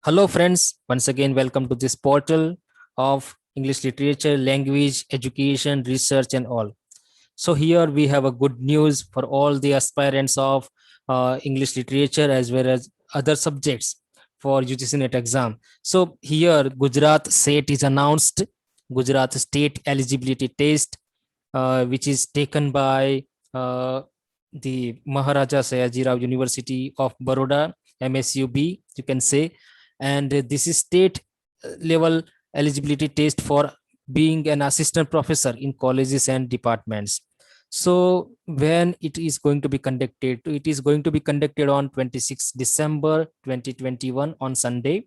Hello, friends. Once again, welcome to this portal of English literature, language, education, research, and all. So, here we have a good news for all the aspirants of English literature as well as other subjects for UGC NET exam. So, here Gujarat SET is announced, Gujarat State Eligibility Test, which is taken by the Maharaja Sayaji Rao University of Baroda, MSUB, you can say. And this is state level eligibility test for being an assistant professor in colleges and departments. So when it is going to be conducted, it is going to be conducted on 26 December 2021 on Sunday.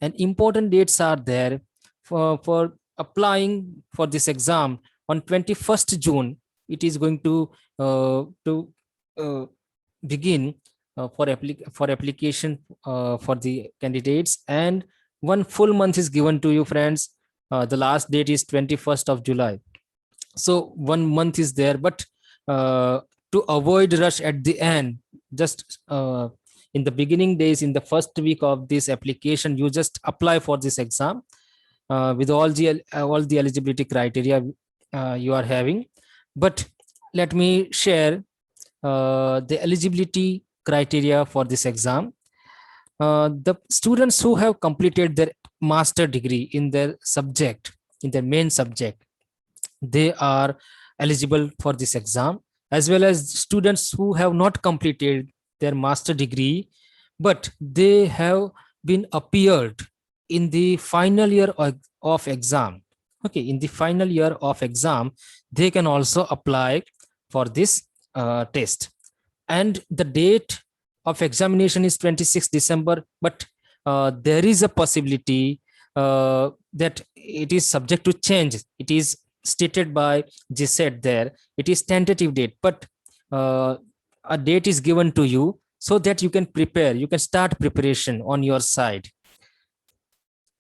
And important dates are there for applying for this exam. On 21st June it is going to uh, begin for application for the candidates, and one full month is given to you, friends. The last date is 21st of July, so 1 month is there. But uh, to avoid rush at the end, just in the beginning days, in the first week of this application, you just apply for this exam with all the eligibility criteria you are having. But let me share the eligibility criteria for this exam. The students who have completed their master degree in their subject, in their main subject, they are eligible for this exam, as well as students who have not completed their master degree but they have been appeared in the final year of exam. Okay, in the final year of exam, they can also apply for this test. And the date of examination is 26 December, but there is a possibility that it is subject to change. It is stated by GSET there. It is tentative date, but a date is given to you so that you can prepare, you can start preparation on your side.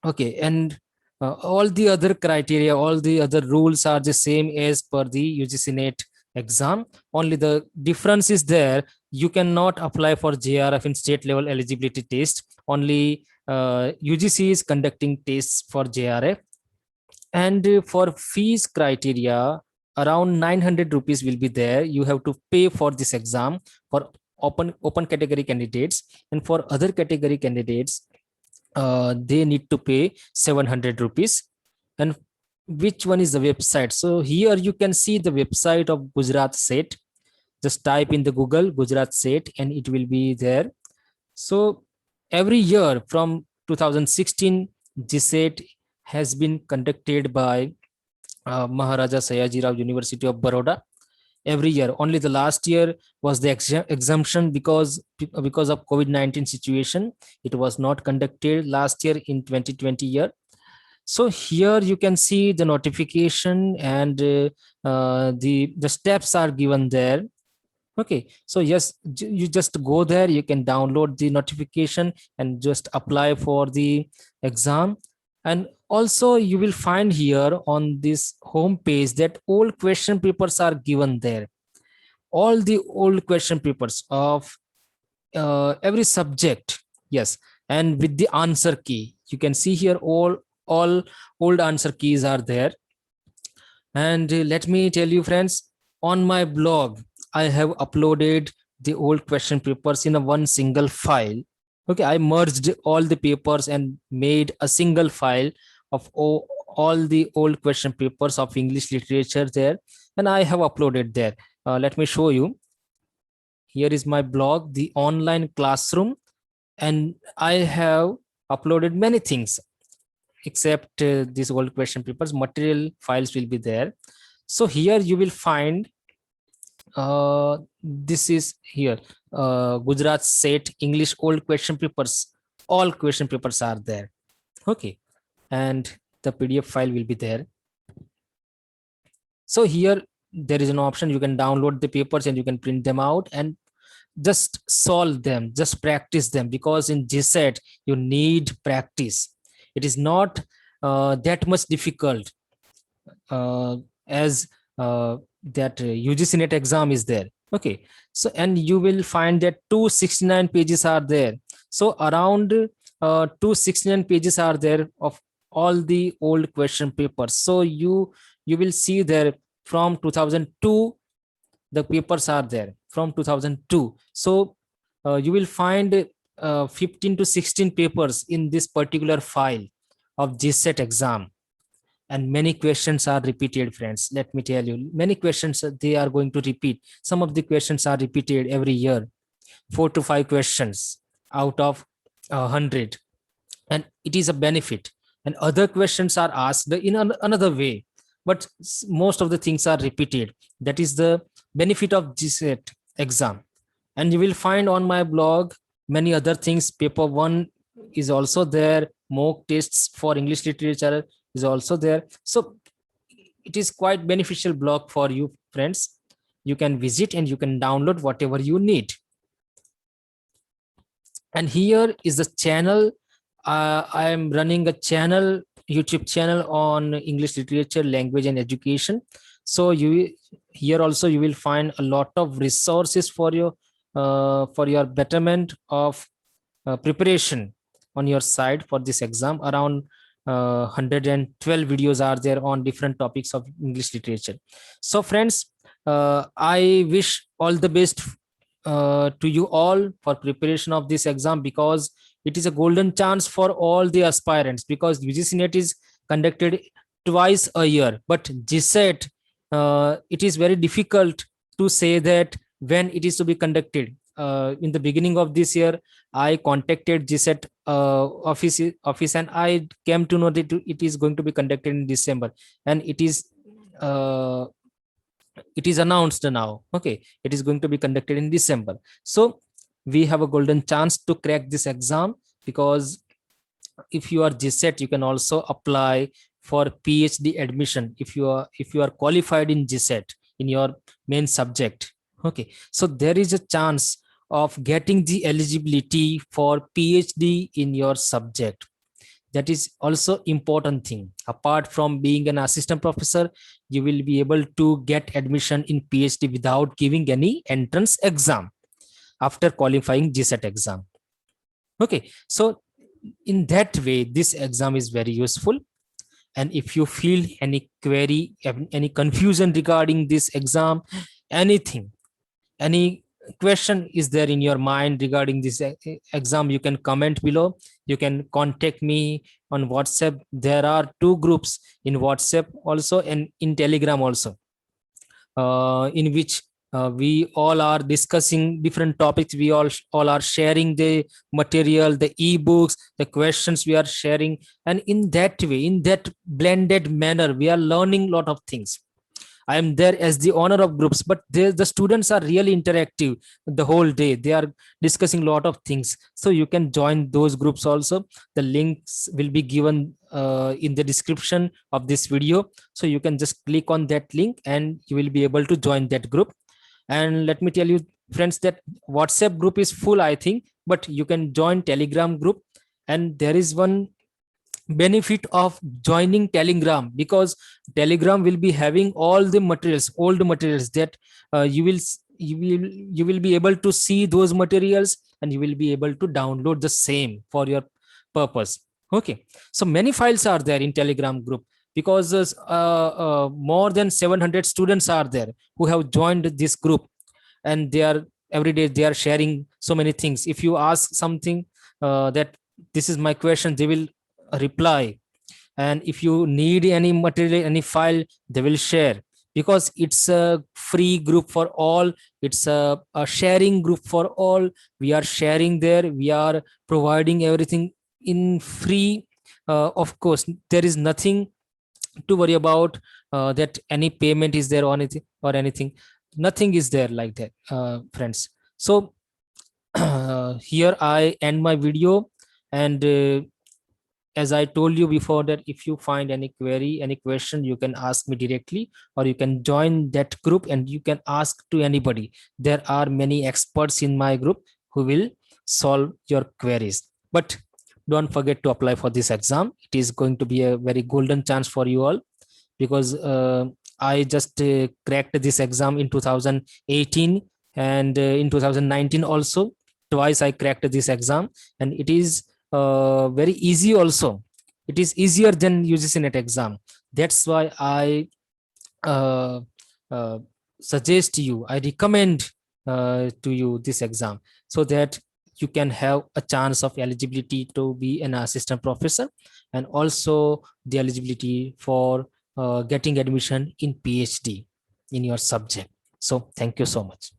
Okay, and all the other criteria, all the other rules are the same as per the UGC NET exam. Only the difference is there, you cannot apply for JRF in state level eligibility test. Only UGC is conducting tests for JRF. And for fees criteria, around 900 rupees will be there. You have to pay for this exam for open category candidates, and for other category candidates they need to pay 700 rupees. And which one is the website? So here you can see the website of Gujarat SET. Just type in the Google Gujarat SET and it will be there. So every year from 2016, GSET has been conducted by Maharaja Sayaji Rao University of Baroda every year. Only the last year was the exemption because of COVID-19 situation. It was not conducted last year in 2020 year. So here you can see the notification, and the steps are given there. Okay, so yes, you just go there, you can download the notification and just apply for the exam. And also you will find here on this home page that all question papers are given there, all the old question papers of every subject. Yes, and with the answer key, you can see here all old answer keys are there. And let me tell you, friends, on my blog I have uploaded the old question papers in a one single file. Okay, I merged all the papers and made a single file of all the old question papers of English literature there, and I have uploaded there. Let me show you. Here is my blog, the online classroom, and I have uploaded many things except these old question papers. Material files will be there. So here you will find this is here Gujarat SET English old question papers. All question papers are there. Okay, and the PDF file will be there. So here there is an option, you can download the papers and you can print them out and just solve them, just practice them, because in GSET you need practice. It is not that much difficult as that UGC NET exam is there. Okay, so and you will find that 269 pages are there. So around to 69 pages are there of all the old question papers. So you will see there from 2002 the papers are there from 2002. So you will find 15 to 16 papers in this particular file of GSET exam, and many questions are repeated, friends. Let me tell you, many questions they are going to repeat. Some of the questions are repeated every year, 4 to 5 questions out of 100, and it is a benefit. And other questions are asked in another way, but most of the things are repeated. That is the benefit of GSET exam. And you will find on my blog many other things. Paper 1 is also there, mock tests for English literature is also there. So it is quite beneficial blog for you, friends. You can visit and you can download whatever you need. And here is the channel. I am running a channel, YouTube channel on English literature, language and education. So you here also you will find a lot of resources for your betterment of preparation on your side for this exam. Around 112 videos are there on different topics of English literature. So friends, I wish all the best to you all for preparation of this exam, because it is a golden chance for all the aspirants, because UGC NET is conducted twice a year, but GSET, it is very difficult to say that when it is to be conducted. In the beginning of this year, I contacted GSET office and I came to know that it is going to be conducted in December, and it is announced now. Okay, it is going to be conducted in December. So we have a golden chance to crack this exam, because if you are GSET, you can also apply for PhD admission if you are qualified in GSET in your main subject. Okay, so there is a chance of getting the eligibility for PhD in your subject. That is also important thing. Apart from being an assistant professor, you will be able to get admission in PhD without giving any entrance exam after qualifying GSET exam. Okay, so in that way, this exam is very useful. And if you feel any query, any confusion regarding this exam, anything, any question is there in your mind regarding this exam, you can comment below. You can contact me on WhatsApp. There are 2 groups in WhatsApp also and in Telegram also, in which we all are discussing different topics. We all are sharing the material, the ebooks, the questions we are sharing, and in that way, in that blended manner, we are learning a lot of things. I am there as the owner of groups, but the students are really interactive the whole day. They are discussing a lot of things. So you can join those groups also. The links will be given in the description of this video. So you can just click on that link and you will be able to join that group. And let me tell you, friends, that WhatsApp group is full, I think, but you can join Telegram group. And there is one benefit of joining Telegram, because Telegram will be having all the materials, old materials, that you will be able to see those materials, and you will be able to download the same for your purpose. Okay, so many files are there in Telegram group, because more than 700 students are there who have joined this group, and they are every day they are sharing so many things. If you ask something, that this is my question, they will reply. And if you need any material, any file, they will share, because it's a free group for all. It's a sharing group for all. We are sharing there, we are providing everything in free. Of course, there is nothing to worry about, that any payment is there or anything. Nothing is there like that, friends. So here I end my video. And as I told you before, that if you find any query, any question, you can ask me directly, or you can join that group and you can ask to anybody. There are many experts in my group who will solve your queries. But don't forget to apply for this exam. It is going to be a very golden chance for you all, because I just cracked this exam in 2018, and in 2019 also twice I cracked this exam, and it is very easy also. It is easier than UGC NET exam. That's why I uh, uh, suggest you, I recommend to you this exam, so that you can have a chance of eligibility to be an assistant professor, and also the eligibility for getting admission in PhD in your subject. So thank you so much.